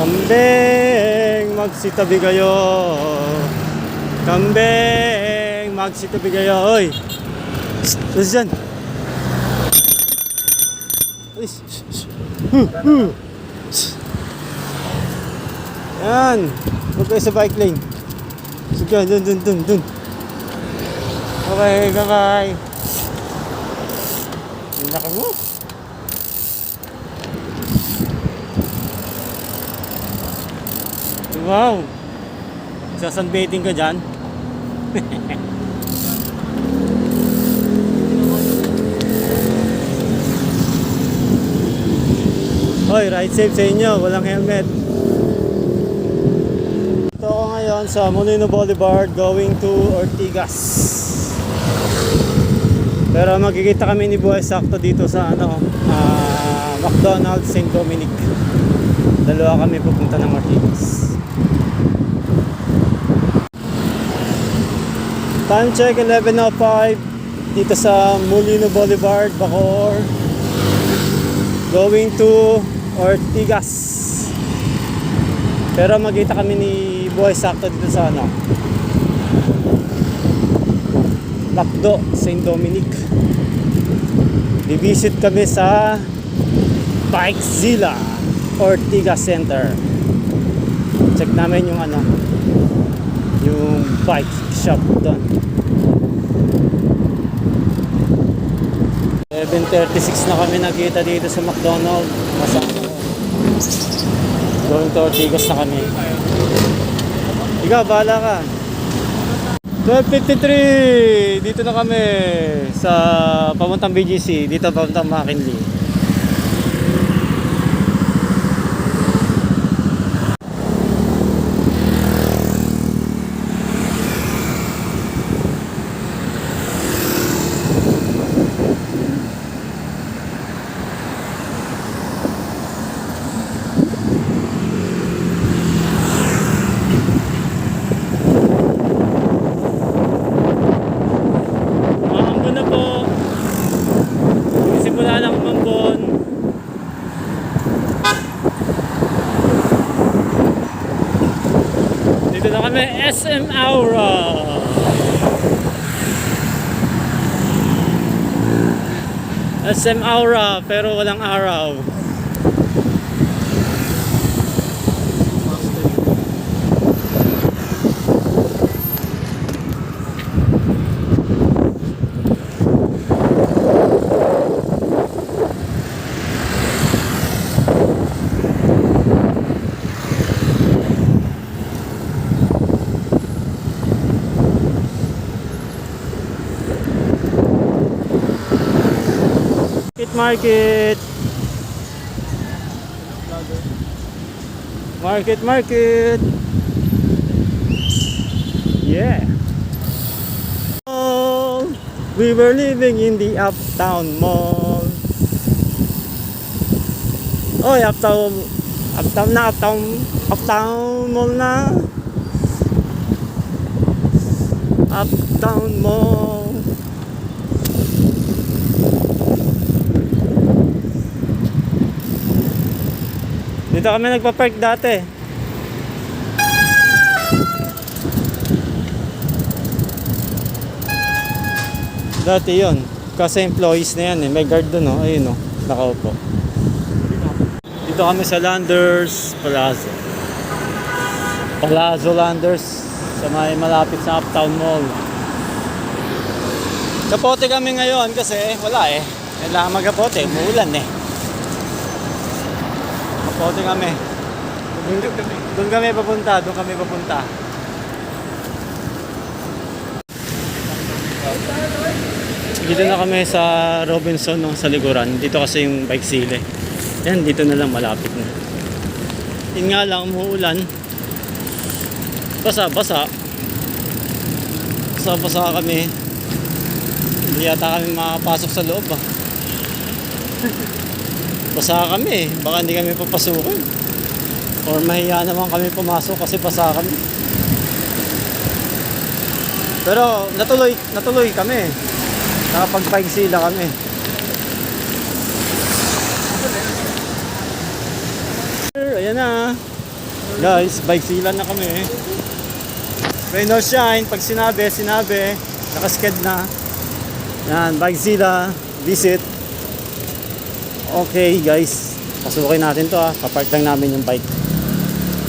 Kambing, magsitabi kayo. Kambing, magsitabi kayo. Oy! What's dyan? Yan. Huwag kayo sa bike lane. Sige, dun. Okay, kakay. Naka mo. Wow. Sasunbathing ka dyan. Hoy, ride safe sa inyo. Walang helmet. Ito ako ngayon sa Molino Boulevard going to Ortigas. Pero magkikita kami ni Buhay sakto dito sa McDonald's St. Dominic. Dalawa kami pupunta ng Ortigas. Time check 11:05 dito sa Molino Boulevard, Bacoor. Going to Ortigas. Pero magkita kami ni Buhay sakto dito sa Macdo, St. Dominic. Bibisit kami sa Bikezilla Ortigas Center. Check namin yung yung bike shop doon. 7:36 na kami nakita dito sa McDonald's. Masama ko. Going to Ortigas na kami. Ikaw, bahala ka. 12:53. Dito na kami sa papuntang BGC. Dito papuntang McKinley. Dito na kami, SM Aura. SM Aura, pero walang araw. Market. Yeah. Oh, we were living in the Uptown Mall. Oh, Uptown Mall na. Uptown Mall. Dito kami nagpa-park dati. Dati yon. Kasi employees na yan eh. May guard doon, ayun nakaupo. Dito kami sa Landers Plaza. Landers sa may malapit sa Uptown Mall. Kapote kami ngayon kasi wala eh. Kailangan magapote, muulan eh. Kapote kami. Doon kami papunta. Dito na kami sa Robinson sa likuran. Dito kasi yung Bikezilla. Yan, dito na lang malapit na. Yun nga lang, umuulan. Basa kami. Hindi yata kami makapasok sa loob Basa kami baka hindi kami papasukin. Or mahiya naman kami pumasok kasi basa kami. Pero natuloy kami. Nakapag-Bikezilla kami. Ayan na. Guys, bike sila na kami. Rain or shine, pag sinabi, sinabi. Nakasked na. Yan, bike sila. Visit. Okay guys, pasukin natin to Kapark lang namin yung bike.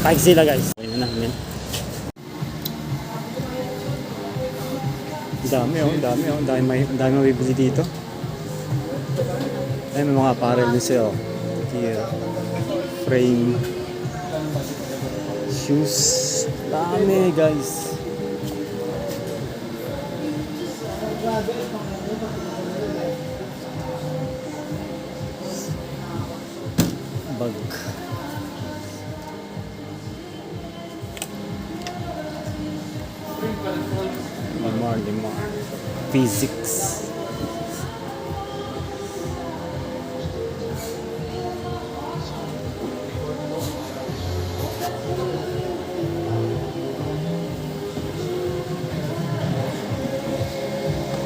Bike sila guys. Okay na namin. Dami dami mabibili dito. Ay, may mga apparel din siya Here. Frame. Shoes. Dami guys. Bag. Limar. Physics.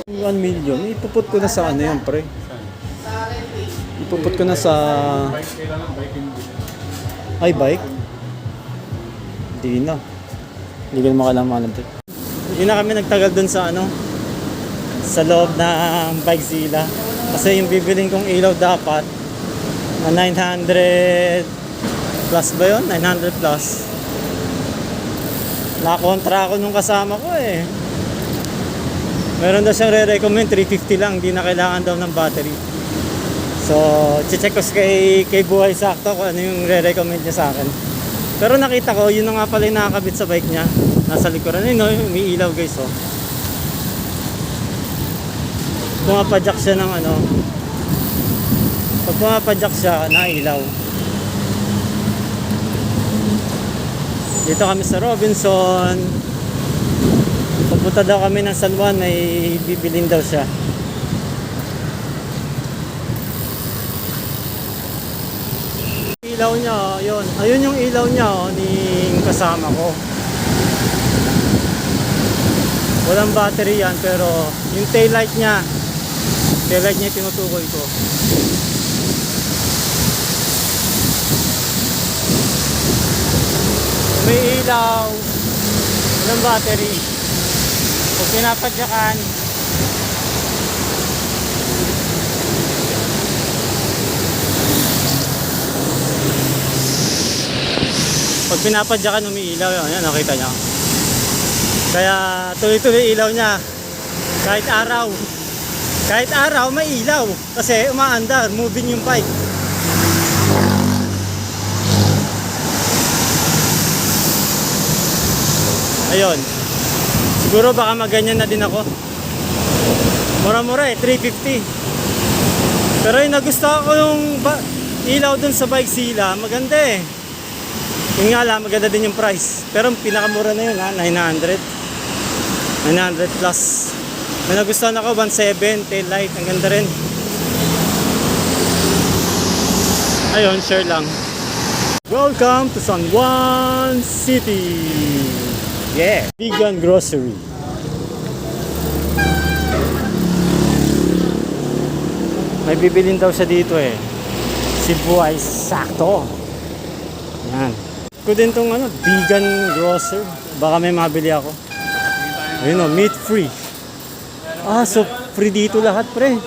$1 million. Ipuput ko na sa ano yan, pre. Ipuput ko na sa... Ay, bike? Hindi na. Hindi ko na makalaman. Hindi na kami nagtagal dun sa ano, sa loob ng Bikezilla. Kasi yung bibilin kong ilaw dapat na 900 plus ba yun? 900 plus. Nakontra ako nung kasama ko eh. Meron daw siyang re-recommend 350 lang, hindi na kailangan daw ng battery. So, check ko kay Buhay Sakto kung ano yung re-recommend niya sa akin. Pero nakita ko, yun na nga pala yung nakakabit sa bike niya. Nasa likuran, yun may ilaw guys Pumapadyak siya ng ano. Pag pumapadyak siya, nailaw. Dito kami sa Robinson. Pagpunta daw kami ng San Juan, may bibilin daw siya. Ilaw niya, yun. Ayun yung ilaw niya ni kasama ko. Walang battery yan, pero yung taillight niya tinutukoy ko. May ilaw, walang battery. Pag pinapadyakan, umiilaw yun. Yan, nakita niya. Kaya tuloy-tuloy ilaw niya. Kahit araw may ilaw. Kasi umaandar, moving yung bike. Ayun. Siguro baka maganyan na din ako. Mura-mura 350. Pero yung nagustuhan ko yung ilaw dun sa Bikezilla, maganda eh. Yung nga lang, maganda din yung price. Pero pinakamura na yun 900 plus. May nagustuhan ako 1.7 tail light, ang ganda rin. Ayun, share lang. Welcome to San Juan City. Yeah, vegan grocery. May bibilin daw siya dito eh. Si Buhay Sakto. Yan. Ko din tong ano, vegan grocery. Baka may mabili ako. Ayun o, meat free. So free dito lahat, pre.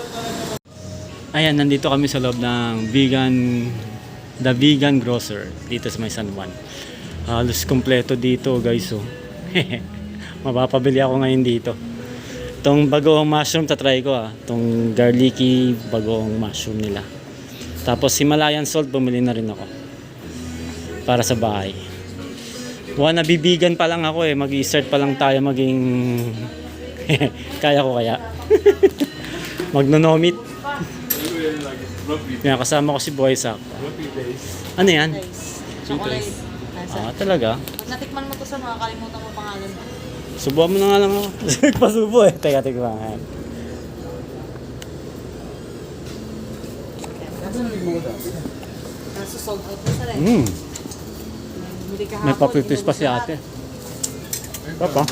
Ayan, nandito kami sa loob ng The Vegan Grocer dito sa may San Juan. Halos kompleto dito, guys. Mapapabili ako ngayon dito. Itong bagoong mushroom tatry ko Itong garlicky bagoong mushroom nila. Tapos Himalayan salt bumili na rin ako. Para sa bahay. Wannabe vegan pa lang ako Mag-i-start pa lang tayo maging kaya ko kaya. Magnonomit. Yan, kasama ko si Buhay Sakto. Ano yan? Chocolate. Talaga? Pag natikman mo to sa makakalimutan mo pangalan mo. Subuhan mo na nga lang ako. Nagpasubo Teka. Kaso sold out na sila May papipis pa si ate. Papa.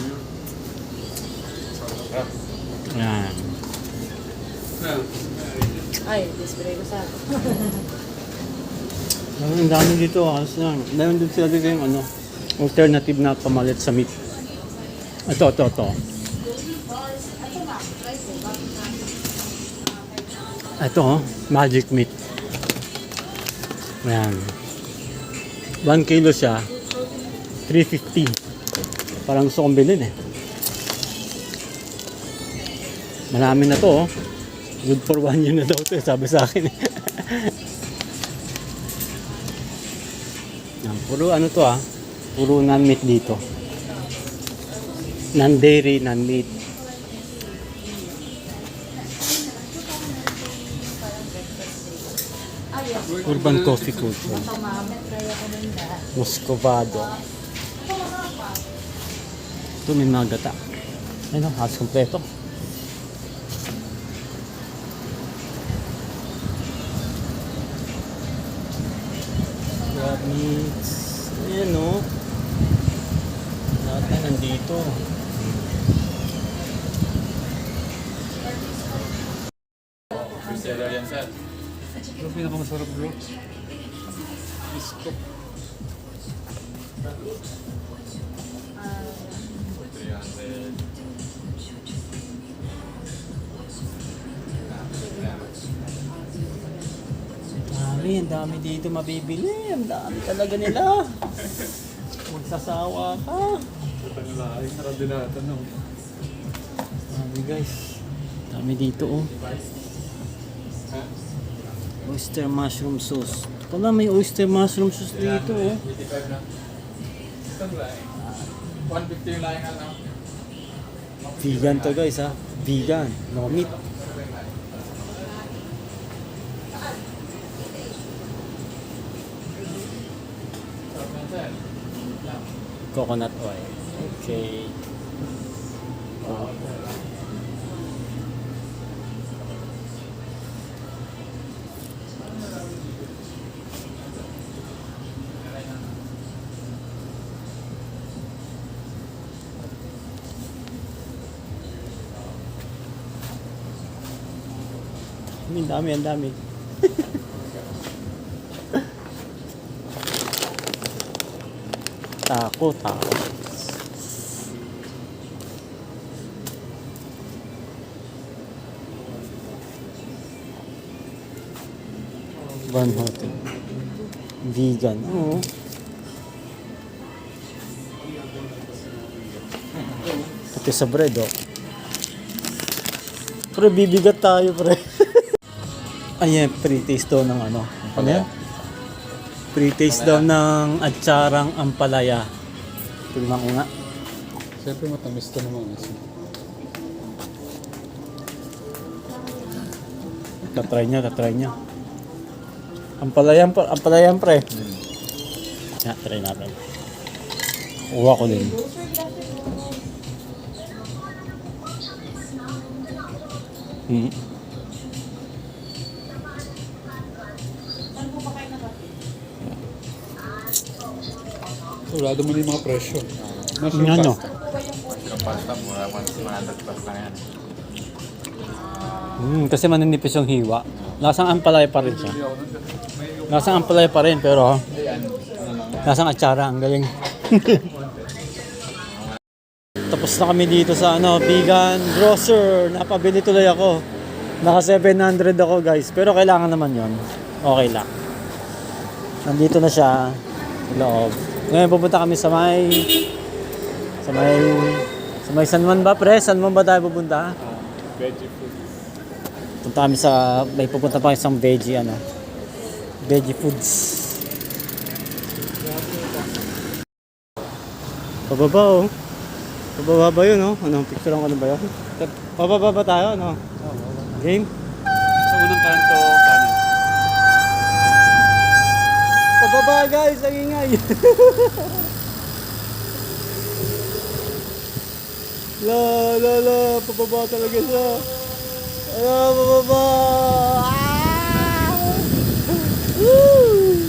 Yan. Ay, display ko sa Ang dami dito. Meron din sila dito yung ano. Alternative na pamalit sa meat. Ito. Ito, magic meat. Ayan. 1 kilo siya. 350. Parang gusto kong bilhin eh. Marami na to, oh. Good for 1 year na daw to, sabi sa akin. Yan, puro ano to ah. Puro non-meat dito. Non-dairy, non-meat. Urban Coffee Culture. Muscovado. Ito may mga gata. Ayun o, halos kompleto. Crab meats. Ayan o. Lahat na nandito. Bestseller yan, sir. Ano pinakamasarap bro? Biskop. 300. Ang dami dito mabibili. Ang dami talaga nila. Magsasawa ka. Ang laking karadinatan no? Dami guys. Dami dito oh. Oyster mushroom sauce. Pala may oyster mushroom sauce dito oh. 85 na. Ito lang. 150 yung laing ano. Vegan to guys ha. Vegan. No meat. Coconut oil. Okay. Oh. Ang dami. Tako. Van Houten. Vegan. Oo. Pati sa bread, oh. Pre, bibigat tayo, pre. Ayan, pre-taste daw ng ano. Ano yan? Pre-taste daw ng atsarang ampalaya. Tingnan ko nga. Siyempre matamis to naman. Tatry niya. Ampalayan pre. Ya, try natin. Uwa ko din. Urado mo na yung mga presyo. Ano? Yung pasta, mura 100 plus lang yan. Kasi maninipis yung hiwa. Lasang ampalaya pa rin siya. Lasang ampalaya pa rin pero lasang atsara. Ang galing. Tapos na kami dito sa vegan grocer. Napabili tuloy ako. Naka 700 ako guys. Pero kailangan naman yon. Okay lang. Nandito na siya. Sa loob. Ngayon pupunta kami sa may San Juan ba pre? San Juan ba tayo pupunta? Veggie food. Punta kami may pupunta pa isang veggie foods. Pababa oh. Pababa ba yun oh? Picture lang ano ba yun? Pababa ba tayo Game? Sa unang kanto, kanin. Pababa guys, ang ingay. La, pababa talaga siya. Pababa. Woo!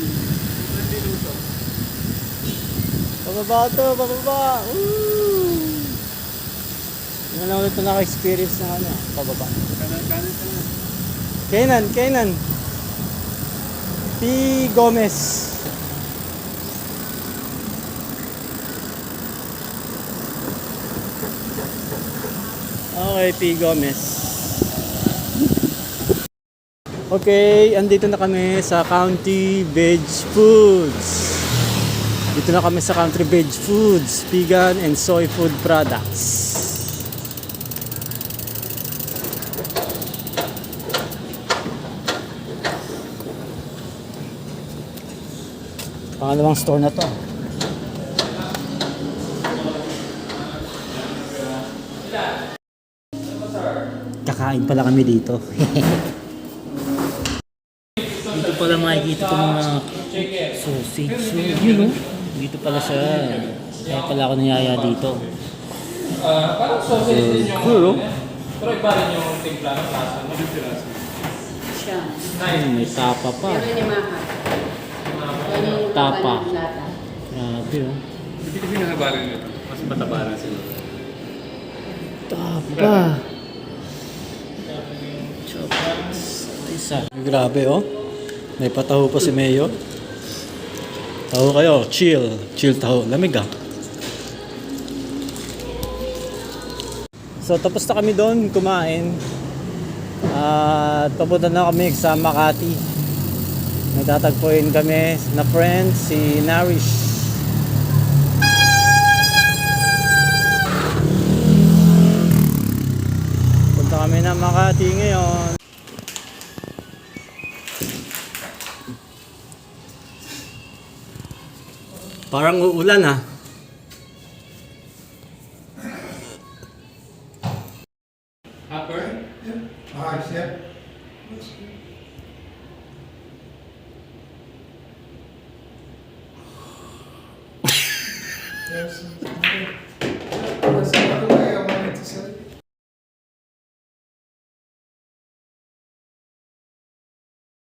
Pababa. Woo! Hindi na ulit naka-experience ng pababa. Kenan. P. Gomez. Okay, P. Gomez. Okay, andito na kami sa County Veg Foods. Dito na kami sa Country Veg Foods, vegan and soy food products. Pangalawang store na to. Kakain pala kami dito. Dito pala makikita ko mga sausage. So, yun o. Dito pala siya. Kaya pala ako niyaya dito. Parang sausage din yung... Cool, oh. Pero iba rin yung timpla ng lasa. Siya. May tapa pa. Pero hindi mahal. Yan yung Tapa. ng lata. Grabe oh. Hindi ko binahabaran nito. Mas matabaran sila. Tapa. Isa. Grabe oh. May pataho pa si Mayo. Taho kayo. Chill. Chill taho. Lamig ah. So tapos na kami doon kumain. At papunta na kami sa Makati. Nagtatagpuin kami na friend si Narish. Punta kami na Makati ngayon. Parang uulan ah. Hopper? Yes.